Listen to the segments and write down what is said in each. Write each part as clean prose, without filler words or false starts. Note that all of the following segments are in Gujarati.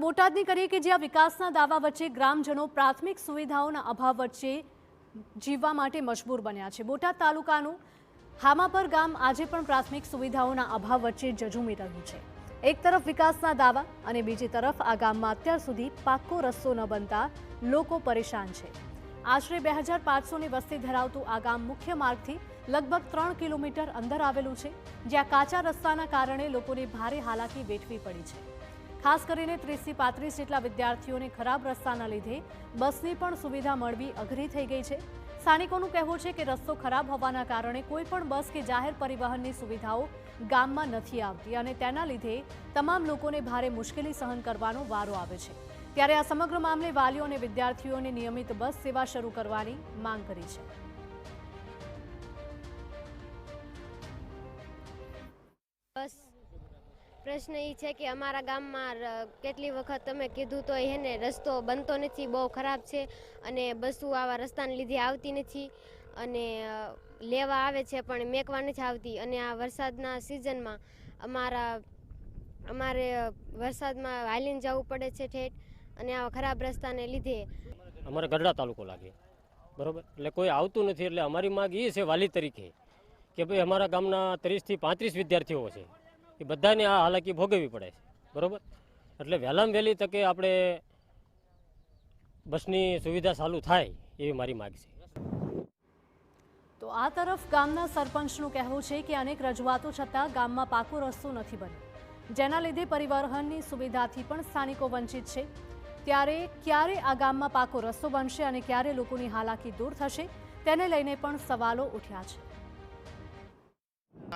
બોટાદની કરીએ કે જ્યાં વિકાસના દાવા વચ્ચે ગ્રામજનો પ્રાથમિક સુવિધાઓના અભાવ વચ્ચે જીવવા માટે મજબૂર બન્યા છે। બોટાદ તાલુકાનું હામાપર ગામ આજે પણ પ્રાથમિક સુવિધાઓના અભાવ વચ્ચે ઝઝૂમી રહ્યું છે। એક તરફ વિકાસના દાવા અને બીજી તરફ આ ગામમાં અત્યાર સુધી પાક્કો રસ્તો ન બનતા લોકો પરેશાન છે। આશરે 2500ની વસ્તી ધરાવતું આ ગામ મુખ્ય માર્ગથી લગભગ 3 કિલોમીટર અંદર આવેલું છે, જ્યાં કાચા રસ્તાના કારણે લોકોને ભારે હાલાકી વેઠવી પડી છે। ખાસ કરીને 30 થી 35 જેટલા વિદ્યાર્થીઓને ખરાબ રસ્તાના લીધે બસની પણ સુવિધા મળવી અઘરી થઈ ગઈ છે। સ્થાનિકોનું કહેવું છે કે રસ્તો ખરાબ હોવાના કારણે કોઈ પણ બસ કે જાહેર પરિવહનની સુવિધાઓ ગામમાં નથી આવતી અને તેના લીધે તમામ લોકોને ભારે મુશ્કેલી સહન કરવાનો વારો આવે છે। ત્યારે આ સમગ્ર મામલે વાલીઓ અને વિદ્યાર્થીઓને નિયમિત બસ સેવા શરૂ કરવાની માંગ કરી છે। બસ પ્રશ્ન એ છે કે અમારા ગામમાં કેટલી વખત તમે કીધું તો એને રસ્તો બનતો નથી, બહુ ખરાબ છે અને બસો આવા રસ્તાને લીધે આવતી નથી અને લેવા આવે છે પણ મેકવા નથી આવતી। અને આ વરસાદના સિઝનમાં અમારે વરસાદમાં હાલીને જવું પડે છે ઠેઠ અને આવા ખરાબ રસ્તાને લીધે અમારે ગઢડા તાલુકો લાગે બરોબર, એટલે કોઈ આવતું નથી। એટલે અમારી માંગ એ છે વાલી તરીકે કે ભાઈ અમારા ગામના 30 થી 35 વિદ્યાર્થીઓ છે, એ બધાને આ હાલાકી ભોગવવી પડે છે બરોબર। એટલે વહેલામાં વહેલી તકે આપણે બસની સુવિધા ચાલુ થાય એવી મારી માંગ છે। તો આ તરફ ગામના સરપંચનું કહેવું છે કે અનેક રજૂઆતો છતાં ગામમાં પાકો રસ્તો નથી બન્યો, જેના લીધે પરિવહનની સુવિધાથી પણ સ્થાનિકો વંચિત છે। ત્યારે ક્યારે આ ગામમાં પાકો રસ્તો બનશે અને ક્યારે લોકોની હાલાકી દૂર થશે તેને લઈને પણ સવાલો ઉઠ્યા છે।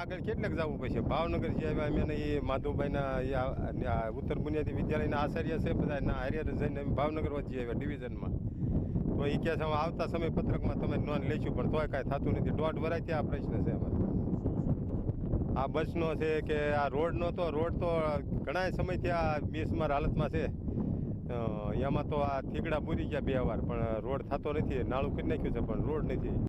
આગળ કેટલાક જવું પડશે? ભાવનગર જે આવ્યા અમે એ માધુભાઈના ઉત્તર બુનિયાદી વિદ્યાલયના આચાર્ય છે, બધા ના હારિયા જઈને અમે ભાવનગર વચ્ચે આવ્યા ડિવિઝનમાં। તો એ કહે છે આવતા સમય પત્રકમાં તમે નોંધ લઈશું, પણ તોય કાંઈ થતું નથી। 1.5 વર્ષથી આ પ્રશ્ન છે અમારે। આ બસનો છે કે આ રોડનો, તો રોડ તો ઘણા સમયથી આ બેસમાર હાલતમાં છે। એમાં તો આ થીગડા પૂરી ગયા 2 વાર, પણ રોડ થતો નથી। નાળું કરી નાખ્યું છે પણ રોડ નથી।